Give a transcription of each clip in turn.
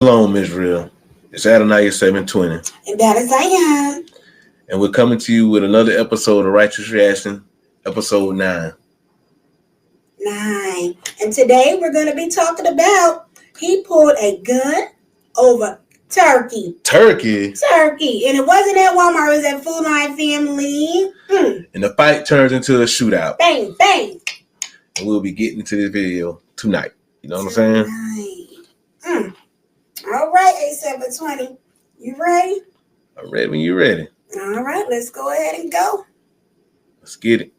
Shalom, Israel. It's Adoniyah 720. And that is Zion. And we're coming to you with another episode of Righteous Reaction, episode 9. 9. And today we're going to be talking about he pulled a gun over turkey. Turkey? Turkey. And it wasn't at Walmart. It was at Food Line Family. And the fight turns into a shootout. Bang, bang. And we'll be getting into this video tonight. You know what I'm saying? All right, A720. You ready? I'm ready when you're ready. All right, let's go ahead and go. Let's get it.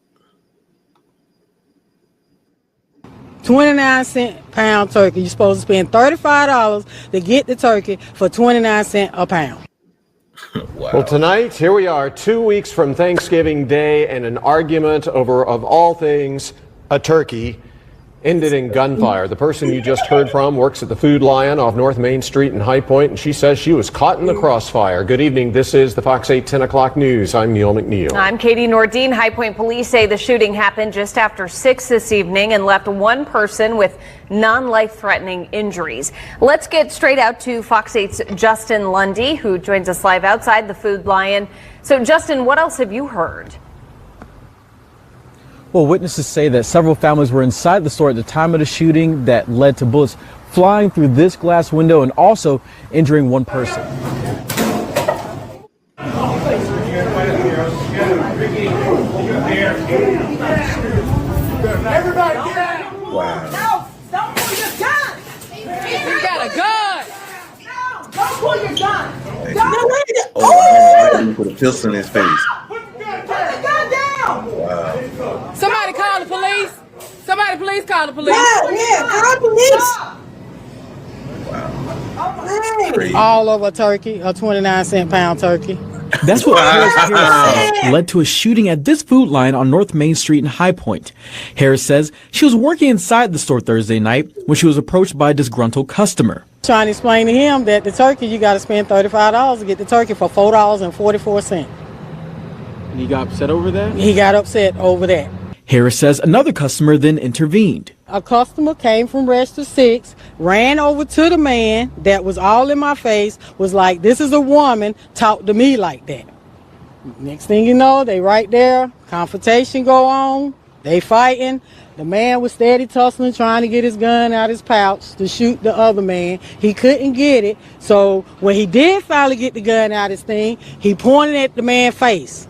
29-cent pound turkey. You're supposed to spend $35 to get the turkey for 29 cents a pound. Wow. Well, tonight, here we are, 2 weeks from Thanksgiving Day, and an argument over, of all things, a turkey ended in gunfire. The person you just heard from works at the Food Lion off North Main Street in High Point, and she says she was caught in the crossfire. Good evening. This is the Fox 8 10 o'clock news. I'm Neil McNeil. I'm Katie Nordine. High Point police say the shooting happened just after 6 this evening and left one person with non-life-threatening injuries. Let's get straight out to Fox 8's Justin Lundy, who joins us live outside the Food Lion. So, Justin, what else have you heard? Well, witnesses say that several families were inside the store at the time of the shooting that led to bullets flying through this glass window and also injuring one person. Everybody get out! Wow. No, don't pull your gun! You got a gun! No, don't pull your gun! Oh, put a pistol in his face. Put the gun down! Wow. Somebody call the police. Somebody please call the police. Yeah, call police. Crazy. All over a turkey, a 29-cent pound turkey. That's what Harris said led to a shooting at this Food Lion on North Main Street in High Point. Harris says she was working inside the store Thursday night when she was approached by a disgruntled customer. Trying to explain to him that the turkey, you got to spend $35 to get the turkey for $4.44. And he got upset over that? He got upset over that. Harris says another customer then intervened. A customer came from Register 6, ran over to the man that was all in my face, was like, this is a woman, talk to me like that. Next thing you know, they right there, confrontation go on, they fighting. The man was steady tussling, trying to get his gun out his pouch to shoot the other man. He couldn't get it, so when he did finally get the gun out his thing, he pointed at the man's face.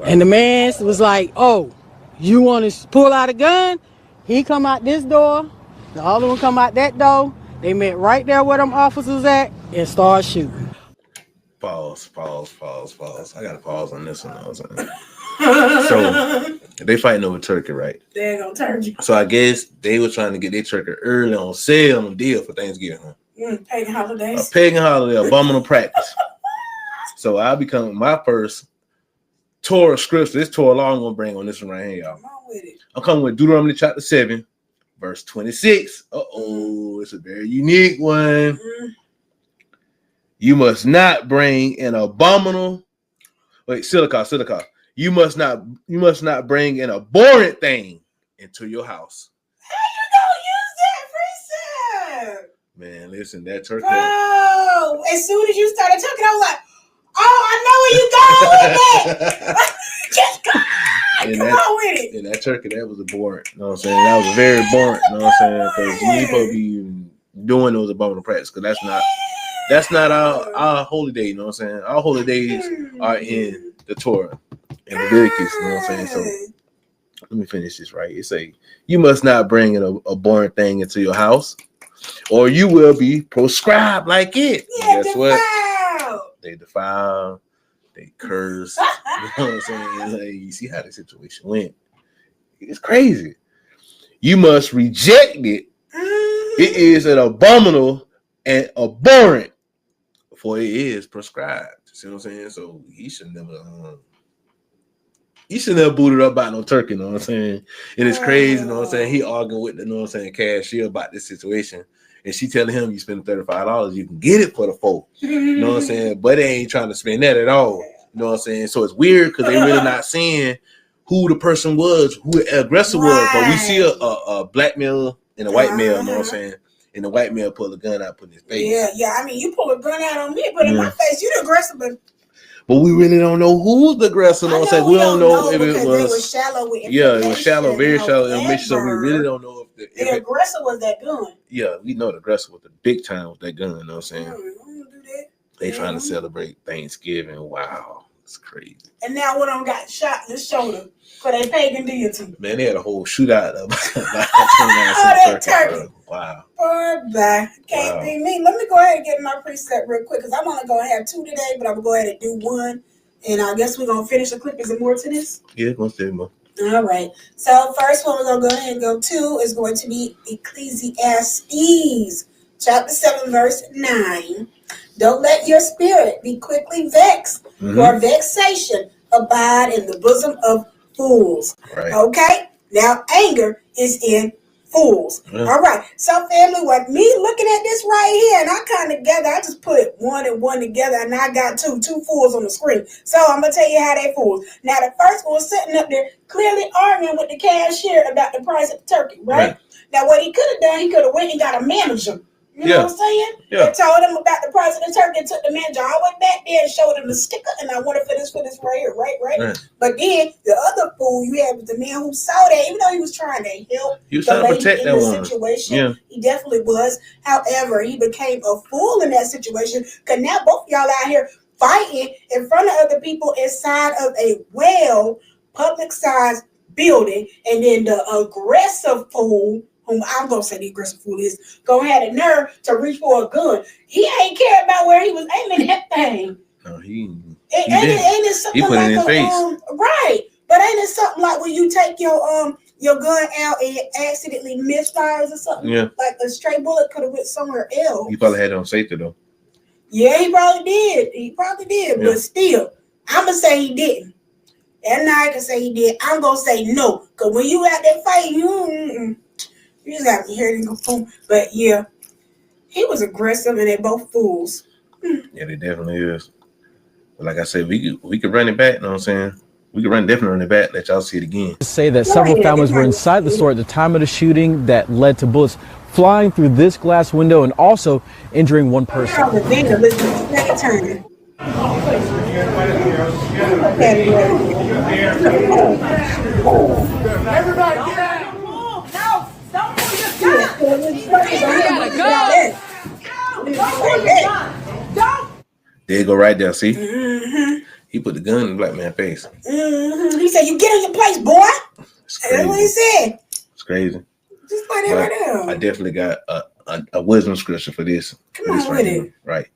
And the man was like, oh, you want to pull out a gun? He come out this door, the other one come out that door. They met right there where them officers at and started shooting. Pause. I got to pause on this one. So, they fighting over turkey, right? There go turkey. So, I guess they were trying to get their turkey early on sale on deal for Thanksgiving. Pagan Holidays. A pagan holiday, abominable practice. So, I'll be coming my first Torah scripture. This Torah law I'm going to bring on this one right here, y'all. Come on with it. I'm coming with Deuteronomy chapter 7, verse 26. It's a very unique one. You must not bring an abominable. Silica. You must not bring an abhorrent thing into your house. How you gonna use that precept? Man, listen, that turkey. Oh, as soon as you started talking, I was like, oh, I know where you going with it. Just go. Come on with it. And that turkey, that was abhorrent. You know what I'm saying? That was very abhorrent. You know what I'm saying? Because you ain't supposed to be doing those abominable practices. Because that's not our holy day. You know what I'm saying? Our holy days are in the Torah and Rebuking. You know what I'm saying? So let me finish this right. It say, you must not bring an abhorrent thing into your house, or you will be proscribed like it. Yeah, guess what? They defile. They curse. You know what I'm saying? Like, you see how the situation went. It's crazy. You must reject it. It is an abominable and abhorrent, for it is prescribed. See what I'm saying? So he should never booted up by no turkey. You know what I'm saying? And it's crazy. You know what I'm saying? He arguing with the, you know what I'm saying, cashier about this situation. And she telling him you spend $35, you can get it for the $4. You know what I'm saying? But they ain't trying to spend that at all. You know what I'm saying? So it's weird because they really not saying who the person was, who the aggressor was. But we see a black male and a white male, you know what I'm saying? and the white man pulled a gun out, put in his face. Yeah. I mean, you pull a gun out on me, put it in my face. You the aggressor, but we really don't know who's the aggressor. We don't know if it was. They were shallow with it was shallow, very shallow information. So we really don't know if the aggressor was that gun. Yeah, we know the aggressor was the big time with that gun. You know what I'm saying? Do that. They trying to celebrate Thanksgiving. Wow, it's crazy. And now one of them got shot in the shoulder for their pagan deity. Man, they had a whole shootout of that turkey. Wow. Can't be me. Let me go ahead and get my preset real quick because I'm only going to have 2 today, but I'm going to go ahead and do 1. And I guess we're going to finish the clip. Is there more to this? Yeah, going to say more. All right. So first one we're going to go ahead and go to is going to be Ecclesiastes, chapter 7, verse 9. Don't let your spirit be quickly vexed, for vexation abide in the bosom of fools. Right. Okay? Now, anger is in fools. Yeah. All right. So, family, with me looking at this right here, and I kind of gather, I just put 1 and 1 together, and I got two fools on the screen. So, I'm going to tell you how they fools. Now, the first one was sitting up there clearly arguing with the cashier about the price of the turkey, right? Now, what he could have done, he could have went and got a manager. You know what I'm saying? Yeah. And told him about the price of the turkey and took the manager all the way back there and showed him the sticker, and I want it for this right here, right? But then the other fool you had was the man who saw that, even though he was trying to help he was trying to protect that one situation. Yeah. He definitely was. However, he became a fool in that situation because now both of y'all out here fighting in front of other people inside of a public-sized building, and then the aggressive fool, whom I'm going to say the aggressive fool is, going to have the nerve to reach for a gun. He ain't care about where he was aiming that thing. No, ain't it something put like it in his face. Right. But ain't it something like when you take your gun out and it accidentally misfires or something? Yeah. Like a stray bullet could have went somewhere else. He probably had it on safety though. Yeah, he probably did. Yeah. But still, I'm going to say he didn't. And I can say he did. I'm going to say no. Because when you out there fighting, you just got me hearing go boom. But yeah, he was aggressive and they both fools. Yeah, they definitely is. But like I said, we could run it back, you know what I'm saying? We could definitely run it back, let y'all see it again. Say that several families were inside the store at the time of the shooting that led to bullets flying through this glass window and also injuring one person. Everybody get out! There you go right there, see? He put the gun in the black man's face. He said, you get in your place, boy. That's what he said. It's crazy. Just like that right there. I definitely got a wisdom scripture for this. Come on with it. Right.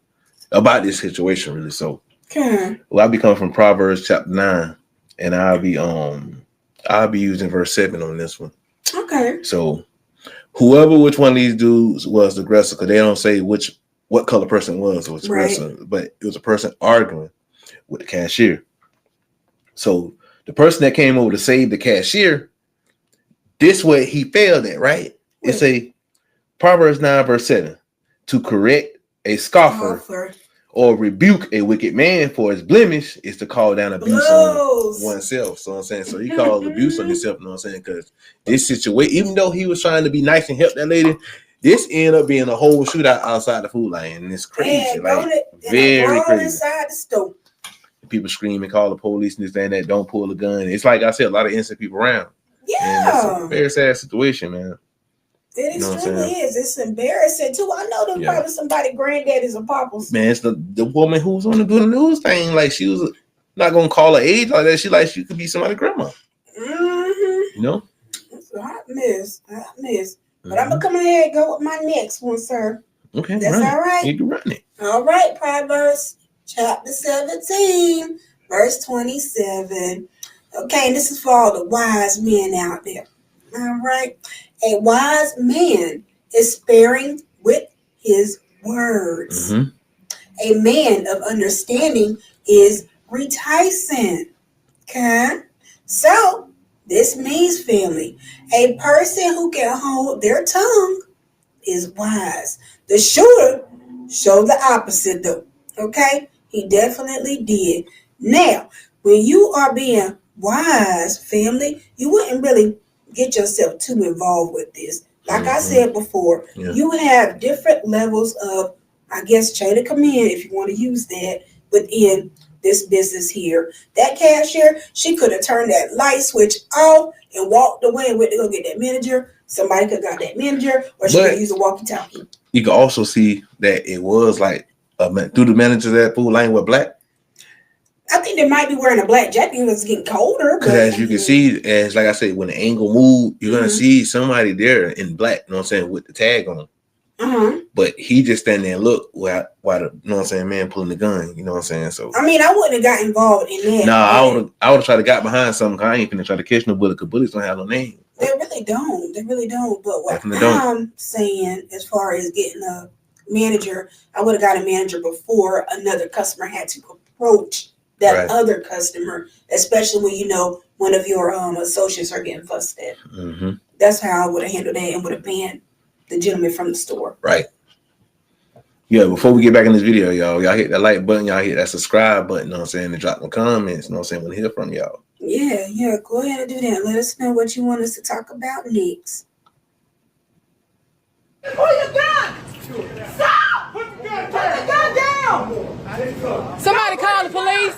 About this situation, really. So, well, I'll be coming from Proverbs chapter 9, and I'll be using verse 7 on this one. Okay. So, which one of these dudes was the aggressor, because they don't say what color person was the aggressor, but it was a person arguing with the cashier. So the person that came over to save the cashier, this way he failed at, right? It's a Proverbs 9 verse 7, to correct a scoffer or rebuke a wicked man for his blemish is to call down abuse on oneself. So I'm saying, so he called abuse on himself, you know what I'm saying? Because this situation, even though he was trying to be nice and help that lady, this ended up being a whole shootout outside the food line, and it's crazy, very crazy. Inside the store. People screaming, call the police, and this and that. Don't pull the gun. It's like I said, a lot of innocent people around. Yeah, and it's a very sad situation, man. It extremely is. It's embarrassing too. I know there's probably somebody granddaddy's and papas. Man, it's the woman who's on the good news thing. Like she was not gonna call her age like that. She could be somebody's grandma. You know, it's a hot mess. But I'm gonna come ahead and go with my next one, sir. Okay, that's all right. You can run it. All right, Proverbs chapter 17, verse 27. Okay, and this is for all the wise men out there. All right. A wise man is sparing with his words. A man of understanding is reticent. Okay. So this means, family, a person who can hold their tongue is wise. The shooter showed the opposite though. Okay. He definitely did. Now, when you are being wise, family, you wouldn't really get yourself too involved with this. Like I said before, you have different levels of, I guess, chain of command, if you want to use that, within this business here. That cashier, she could have turned that light switch off and walked away and went to go get that manager. Somebody could have got that manager, or she could use a walkie-talkie. You can also see that it was like through the manager that food line with black. I think they might be wearing a black jacket because it's getting colder. Because as you can see, as like I said, when the angle moved, you're gonna see somebody there in black, you know what I'm saying, with the tag on. But he just stand there and look while the, you know what I'm saying, man pulling the gun, you know what I'm saying? So I mean, I wouldn't have got involved in that. Nah, I would have tried to got behind something, because I ain't finna try to catch no bullet, because bullets don't have no name. They really don't. But what I'm saying, as far as getting a manager, I would have got a manager before another customer had to approach that other customer, especially when you know one of your associates are getting fussed at. That's how I would have handled that and would have banned the gentleman from the store. Right. Yeah, before we get back in this video, y'all hit that like button, y'all hit that subscribe button, you know what I'm saying, and drop the comments, you know what I'm saying, want to hear from y'all. Yeah, go ahead and do that. Let us know what you want us to talk about next. Pull your gun! Stop! Put the gun down! Somebody call the police!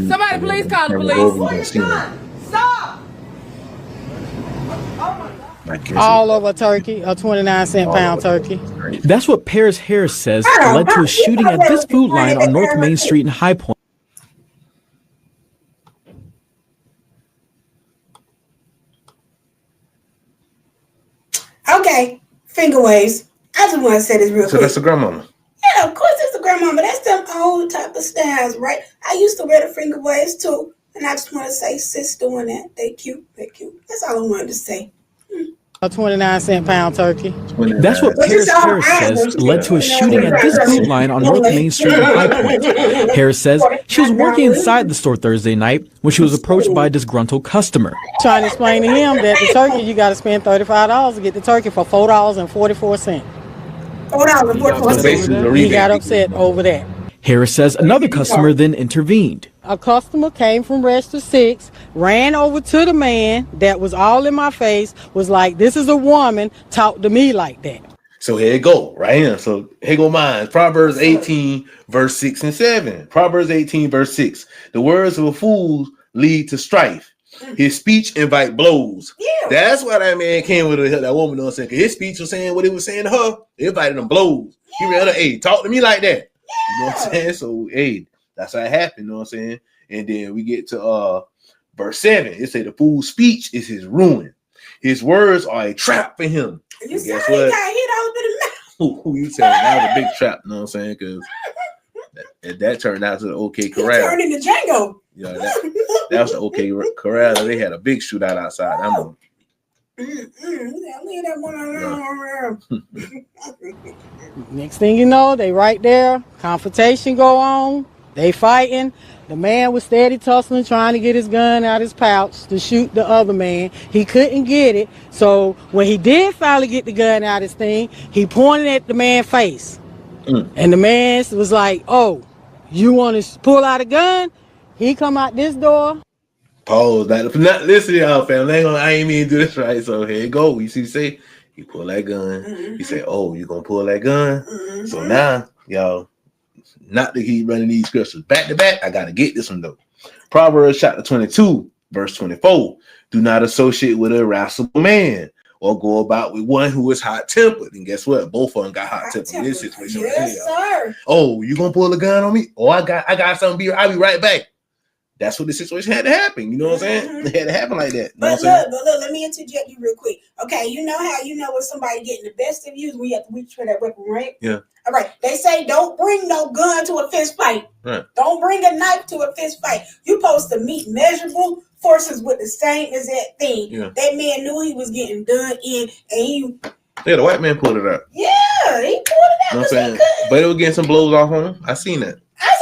Somebody please call the police! Pull your gun! Stop! All over turkey, a 29-cent pound turkey. That's what Paris Harris says led to a shooting at this food line on North Main Street in High Point. Okay, finger waves. I just want to say this real quick. So that's the grandmama. Yeah, of course it's the grandmama. That's them old type of styles, right? I used to wear the finger waves too. And I just want to say, sis doing that. They cute. That's all I wanted to say. A 29-cent pound turkey. That's what Paris Harris says led to a shooting at this food line on North Main Street in High Point. Harris says she was working inside the store Thursday night when she was approached by a disgruntled customer. Trying to explain to him that the turkey, you got to spend $35 to get the turkey for $4.44. $4.44. He got upset over that. Harris says another customer then intervened. A customer came from Register 6, ran over to the man that was all in my face, was like, this is a woman, talk to me like that. So here it go, right here. So here go mine. Proverbs 18, verse 6 and 7. Proverbs 18, verse 6. The words of a fool lead to strife. His speech invite blows. Yeah. That's why that man came with that woman, you know what I'm saying? His speech was saying what he was saying to her. It invited them blows. Yeah. He read her, hey, talk to me like that. You know what I'm saying? So, hey, that's how it happened, you know what I'm saying? And then we get to verse 7. It say the fool's speech is his ruin. His words are a trap for him. You said he got hit over the mouth. Who you telling? That was a big trap, you know what I'm saying? Because that turned out to the OK Corral. It turned into Django. Yeah, that was the OK Corral. They had a big shootout outside. Leave that one alone. Next thing you know, they right there. Confrontation go on. They fighting. The man was steady tussling, trying to get his gun out his pouch to shoot the other man. He couldn't get it. So when he did finally get the gun out his thing, he pointed at the man's face. And the man was like, oh, you want to pull out a gun? He come out this door. Pause. Not listen, y'all, family. I ain't mean to do this right. So here you go. You see, say he pull that gun. He say, "Oh, you gonna pull that gun?" So now, y'all, not to keep running these scriptures back to back. I gotta get this one though. Proverbs chapter 22, verse 24. Do not associate with a irascible man, or go about with one who is hot tempered. And guess what? Both of them got hot tempered in this situation. Yes, sir. Oh, you gonna pull a gun on me? Oh, I got something. I'll be right back. That's what the situation had to happen. You know what I'm saying? It had to happen like that. But look, let me interject you real quick. Okay, you know how you know when somebody getting the best of you is when you have to reach for that weapon, right? Yeah. All right. They say don't bring no gun to a fist fight. Right. Don't bring a knife to a fist fight. You're supposed to meet measurable forces with the same exact thing. Yeah. That man knew he was getting done in, and yeah, the white man pulled it out. Yeah, he pulled it out. You know what I'm saying? But it was getting some blows off on him. I seen that.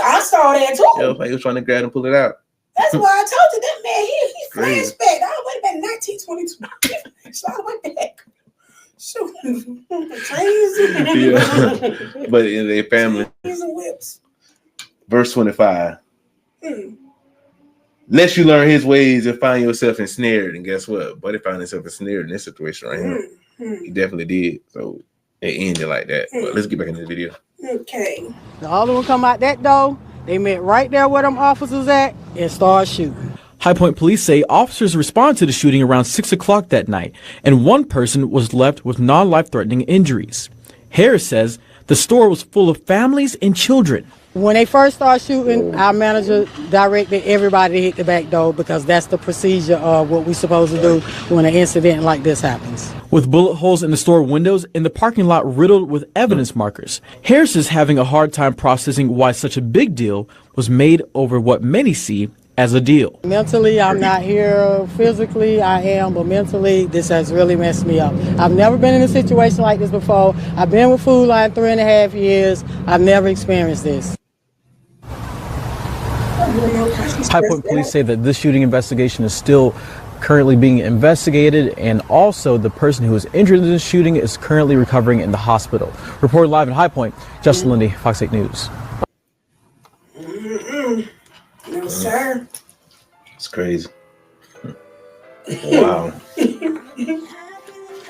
I saw that too. Yeah, like he was trying to grab and pull it out. That's why I told you that man, he flashback. I went back 1922. So I went back. Shoot. Yeah. But in their family. Whips. Verse 25. Lest you learn his ways and find yourself ensnared. And guess what? Buddy found himself ensnared in this situation right here. He definitely did. So it ended like that. But let's get back into the video. Okay. All of them come out that door. They met right there where them officers at and started shooting. High Point police say officers responded to the shooting around 6 o'clock that night, and one person was left with non-life-threatening injuries. Harris says the store was full of families and children. When they first started shooting, our manager directed everybody to hit the back door because that's the procedure of what we're supposed to do when an incident like this happens. With bullet holes in the store windows and the parking lot riddled with evidence markers, Harris is having a hard time processing why such a big deal was made over what many see as a deal. Mentally, I'm not here. Physically, I am, but mentally, this has really messed me up. I've never been in a situation like this before. I've been with Food Line 3.5 years. I've never experienced this. High Point police say that this shooting investigation is still currently being investigated, and also the person who was injured in this shooting is currently recovering in the hospital. Reported live in High Point, Justin Lindy, Fox 8 News. No, sir. It's crazy. Wow.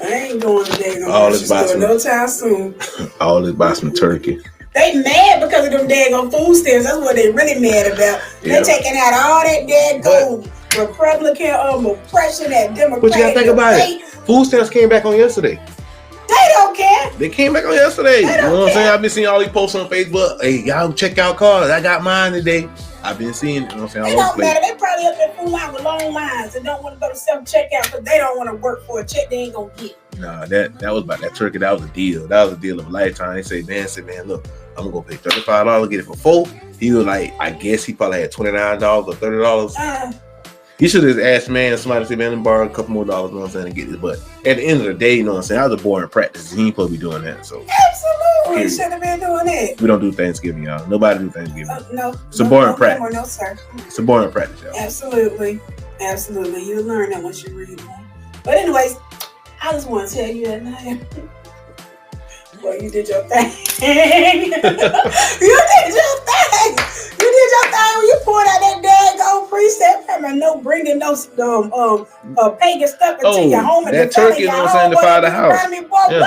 I ain't going today All this by some, no time soon. All this by some turkey. They mad because of them daggone food stamps. That's what they really mad about. Yeah. They taking out all that daggone Republican oppression that Democrat. But you gotta think about it. Food stamps came back on yesterday. They don't care. They came back on yesterday. You know what I'm saying? I've been seeing all these posts on Facebook. Hey, y'all check out cars. I got mine today. I've been seeing it. You know what I'm saying? It don't matter. They probably up there food line with long lines and don't want to go to self-checkout because they don't want to work for a check they ain't gonna get. Nah, that was about that turkey. That was a deal. That was a deal of a lifetime. They say, man, look, I'm gonna go pay $35, get it for $4. He was like, I guess he probably had $29 or $30. He should have asked, man, somebody say, man, let me borrow a couple more dollars, you know what I'm saying, and get this. But at the end of the day, you know what I'm saying, that was a boring practice. He ain't supposed to be doing that. So Absolutely, he should have been doing that. We don't do Thanksgiving, y'all. Nobody do Thanksgiving. No, it's a boring practice. No, sir. It's a boring practice, y'all. Absolutely. You'll learn that once you read one. But anyways, I just want to tell you that night. Well, you did your thing. You did your thing. When you poured out that daggone precept. I mean, no bringing no pagan stuff into your home. And that turkey, you know what I'm saying, to fire the house. Me, boy, yeah.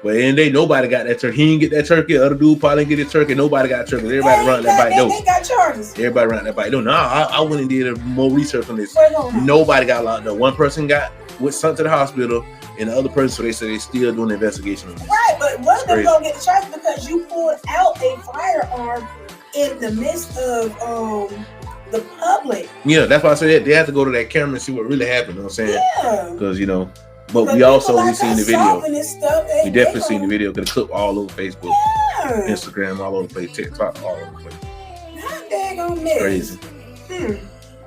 But in day, nobody got that turkey. He didn't get that turkey. The other dude probably didn't get the turkey. Nobody got turkey. Everybody running that bike though. They got charges. Everybody running that bike though. No, I went and did more research on this. Nobody got locked up. One person was sent to the hospital, and the other person, so they say they still doing the investigation on this. Right, but one of them gonna get the charge because you pulled out a firearm in the midst of the public. Yeah, that's why I said they have to go to that camera and see what really happened. You know what I'm saying? Yeah. Because but we seen the video. We definitely seen the video. Got a clip all over Facebook, Instagram, all over the place, TikTok, all over the place. Not daggone miss. Crazy. I'm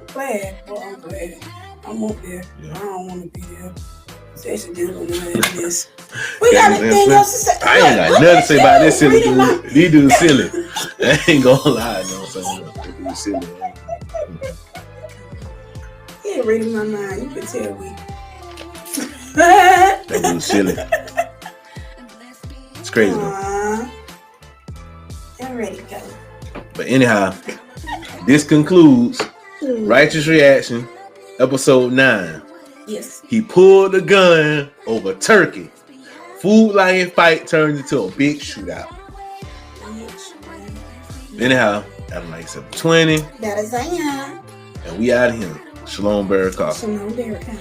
glad. Well, I'm glad. I'm up there. Yeah. I don't want to be there. Session dealing with none of this. We got anything else to say? I ain't got nothing to say about this silly dude. These dudes silly. I ain't gonna lie. You know what I'm saying? Silly. He ain't reading my mind. You can tell me. That dude's silly. It's crazy though. I'm ready to go. But anyhow, this concludes Righteous Reaction, episode 9. Yes. He pulled the gun over turkey. Food Lion fight turns into a big shootout. Anyhow, Adoniyah 720. That is I am. And we out of here. Shalom, Barakah. Shalom, Barakah.